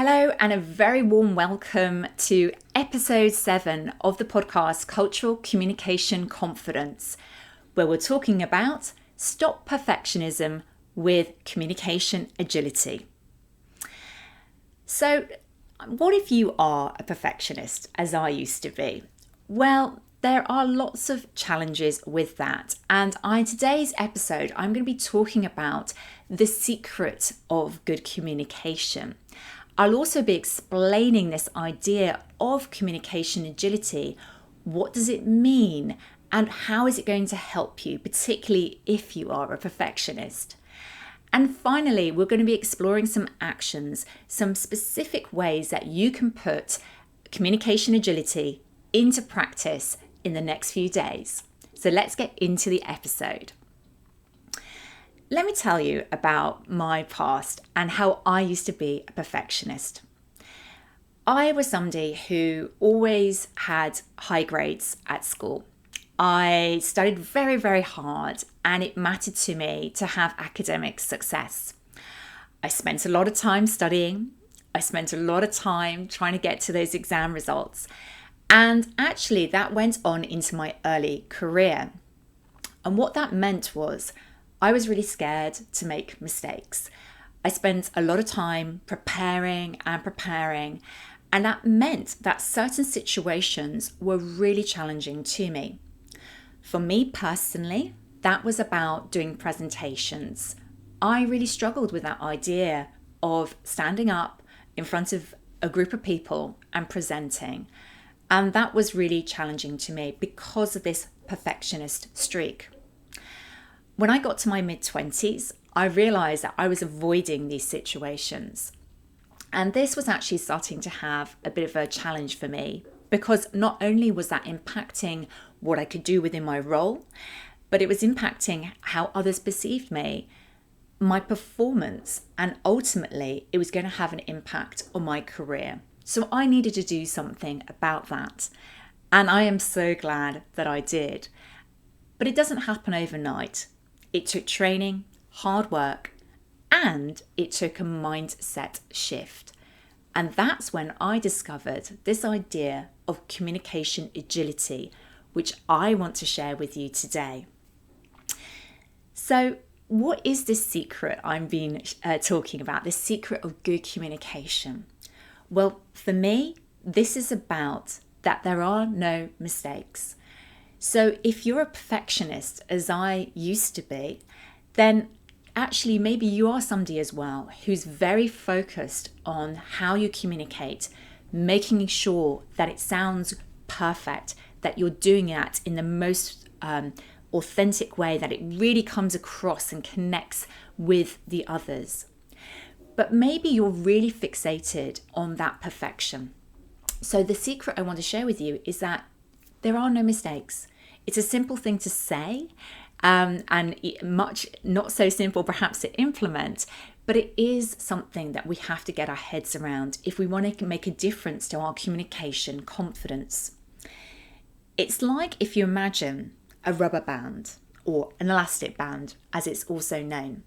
Hello, and a very warm welcome to episode 7 of the podcast Cultural Communication Confidence, where we're talking about stop perfectionism with communication agility. So, what if you are a perfectionist, as I used to be? Well, there are lots of challenges with that. And in today's episode, I'm going to be talking about the secret of good communication. I'll also be explaining this idea of communication agility. What does it mean? And how is it going to help you, particularly if you are a perfectionist? And finally, we're going to be exploring some actions, some specific ways that you can put communication agility into practice in the next few days. So let's get into the episode. Let me tell you about my past and how I used to be a perfectionist. I was somebody who always had high grades at school. I studied very, very hard, and it mattered to me to have academic success. I spent a lot of time studying. I spent a lot of time trying to get to those exam results. And actually, that went on into my early career. And what that meant was I was really scared to make mistakes. I spent a lot of time preparing, and that meant that certain situations were really challenging to me. For me personally, that was about doing presentations. I really struggled with that idea of standing up in front of a group of people and presenting. And that was really challenging to me because of this perfectionist streak. When I got to my mid-20s, I realized that I was avoiding these situations. And this was actually starting to have a bit of a challenge for me, because not only was that impacting what I could do within my role, but it was impacting how others perceived me, my performance, and ultimately it was going to have an impact on my career. So I needed to do something about that. And I am so glad that I did. But it doesn't happen overnight. It took training, hard work, and it took a mindset shift. And that's when I discovered this idea of communication agility, which I want to share with you today. So, what is this secret I'm talking about, this secret of good communication? Well, for me, this is about that there are no mistakes. So if you're a perfectionist, as I used to be, then actually maybe you are somebody as well who's very focused on how you communicate, making sure that it sounds perfect, that you're doing it in the most authentic way, that it really comes across and connects with the others. But maybe you're really fixated on that perfection. So the secret I want to share with you is that there are no mistakes. It's a simple thing to say, and much not so simple perhaps to implement, but it is something that we have to get our heads around if we want to make a difference to our communication confidence. It's like if you imagine a rubber band, or an elastic band as it's also known.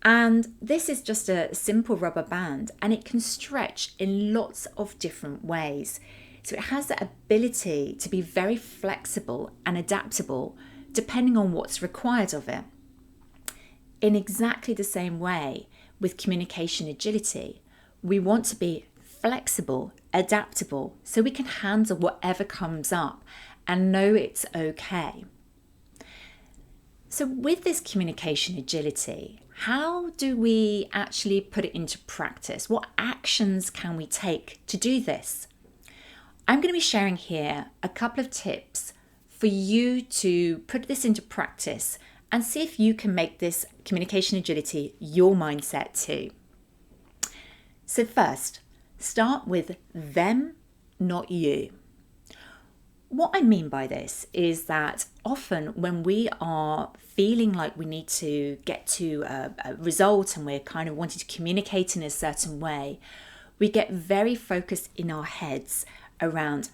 And this is just a simple rubber band, and it can stretch in lots of different ways. So it has the ability to be very flexible and adaptable depending on what's required of it. In exactly the same way with communication agility, we want to be flexible, adaptable, so we can handle whatever comes up and know it's okay. So with this communication agility, how do we actually put it into practice? What actions can we take to do this? I'm going to be sharing here a couple of tips for you to put this into practice and see if you can make this communication agility your mindset too. So first, start with them, not you. What I mean by this is that often when we are feeling like we need to get to a result and we're kind of wanting to communicate in a certain way, we get very focused in our heads around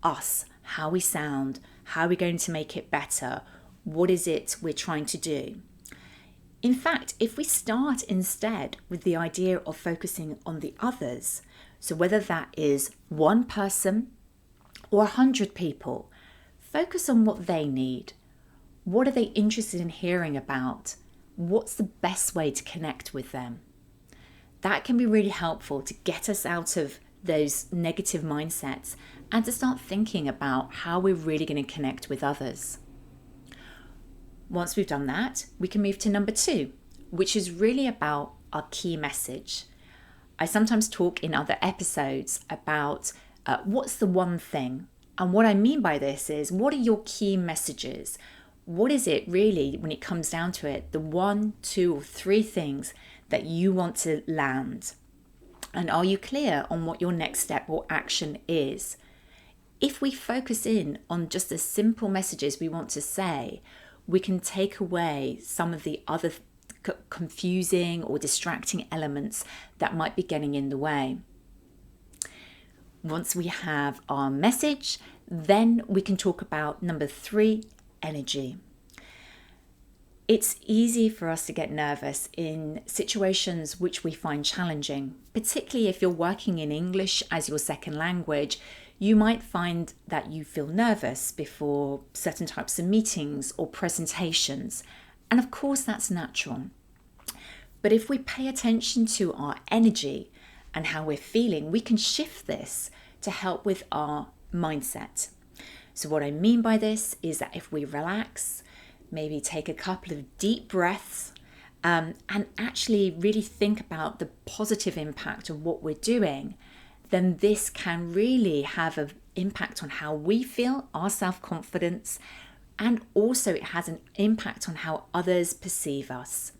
us, how we sound, how we're going to make it better, what is it we're trying to do. In fact, if we start instead with the idea of focusing on the others, so whether that is one person or 100 people, focus on what they need. What are they interested in hearing about? What's the best way to connect with them? That can be really helpful to get us out of those negative mindsets and to start thinking about how we're really going to connect with others. Once we've done that, we can move to number 2, which is really about our key message. I sometimes talk in other episodes about what's the one thing. And what I mean by this is, what are your key messages? What is it really, when it comes down to it, the 1, 2, or 3 things that you want to land? And are you clear on what your next step or action is? If we focus in on just the simple messages we want to say, we can take away some of the other confusing or distracting elements that might be getting in the way. Once we have our message, then we can talk about number 3, energy. It's easy for us to get nervous in situations which we find challenging, particularly if you're working in English as your second language. You might find that you feel nervous before certain types of meetings or presentations. And of course, that's natural. But if we pay attention to our energy and how we're feeling, we can shift this to help with our mindset. So what I mean by this is that if we relax, maybe take a couple of deep breaths, and actually really think about the positive impact of what we're doing, then this can really have an impact on how we feel, our self-confidence, and also it has an impact on how others perceive us.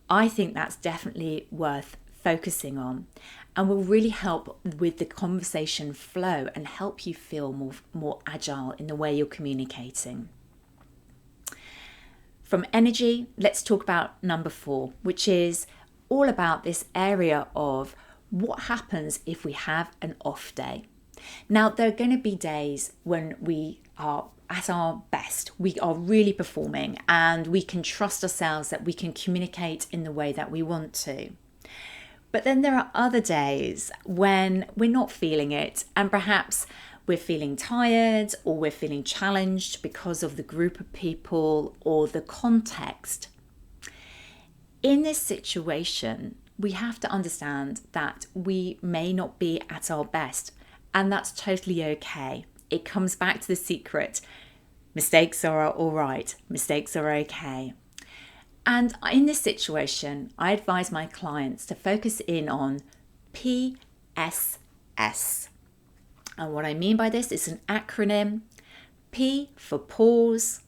I think that's definitely worth focusing on and will really help with the conversation flow and help you feel more agile in the way you're communicating. From energy, let's talk about number 4, which is all about this area of what happens if we have an off day. Now, there are going to be days when we are at our best, we are really performing, and we can trust ourselves that we can communicate in the way that we want to. But then there are other days when we're not feeling it, and perhaps we're feeling tired or we're feeling challenged because of the group of people or the context. In this situation, we have to understand that we may not be at our best, and that's totally okay. It comes back to the secret. Mistakes are all right. Mistakes are okay. And in this situation, I advise my clients to focus in on PSS. And what I mean by this is an acronym: P for pause,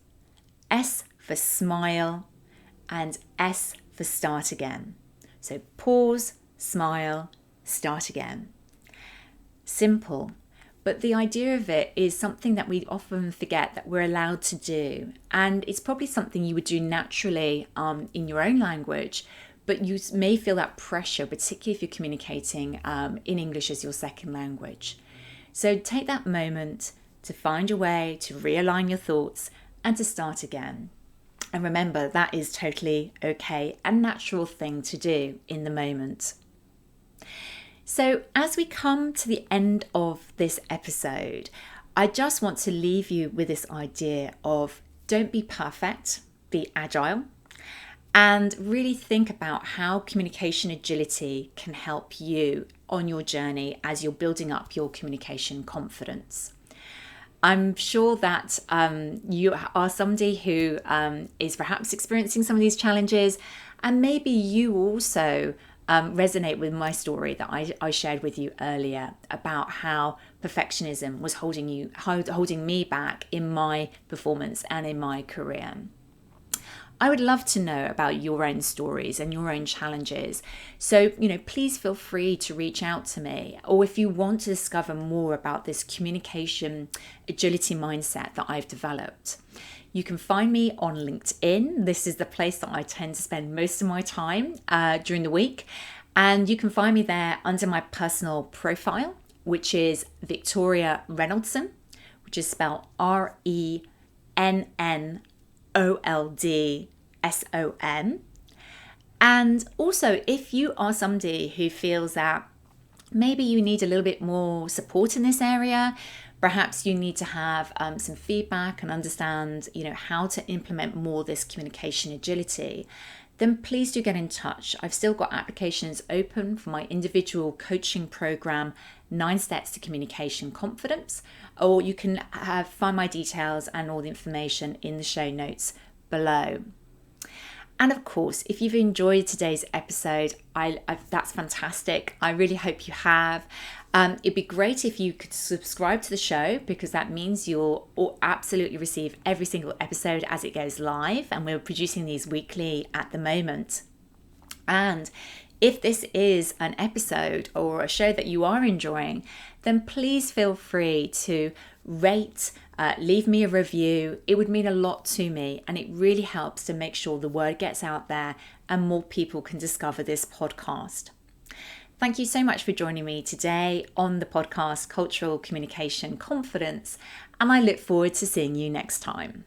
S for smile, and S for start again. So pause, smile, start again. Simple, but the idea of it is something that we often forget that we're allowed to do. And it's probably something you would do naturally in your own language, but you may feel that pressure, particularly if you're communicating in English as your second language. So take that moment to find a way to realign your thoughts and to start again. And remember, that is totally okay and natural thing to do in the moment. So as we come to the end of this episode, I just want to leave you with this idea of don't be perfect, be agile, and really think about how communication agility can help you on your journey as you're building up your communication confidence. I'm sure that you are somebody who is perhaps experiencing some of these challenges, and maybe you also resonate with my story that I shared with you earlier about how perfectionism was holding me back in my performance and in my career. I would love to know about your own stories and your own challenges. So, please feel free to reach out to me. Or if you want to discover more about this communication agility mindset that I've developed, you can find me on LinkedIn. This is the place that I tend to spend most of my time during the week. And you can find me there under my personal profile, which is Victoria Reynoldson, which is spelled RENNOLDSON. And also, if you are somebody who feels that maybe you need a little bit more support in this area, perhaps you need to have some feedback and understand, how to implement more this communication agility, then please do get in touch. I've still got applications open for my individual coaching program, 9 Steps to Communication Confidence, or you can find my details and all the information in the show notes below. And of course, if you've enjoyed today's episode, that's fantastic. I really hope you have. It'd be great if you could subscribe to the show, because that means you'll absolutely receive every single episode as it goes live. And we're producing these weekly at the moment. And if this is an episode or a show that you are enjoying, then please feel free to rate, leave me a review. It would mean a lot to me, and it really helps to make sure the word gets out there and more people can discover this podcast. Thank you so much for joining me today on the podcast Cultural Communication Confidence, and I look forward to seeing you next time.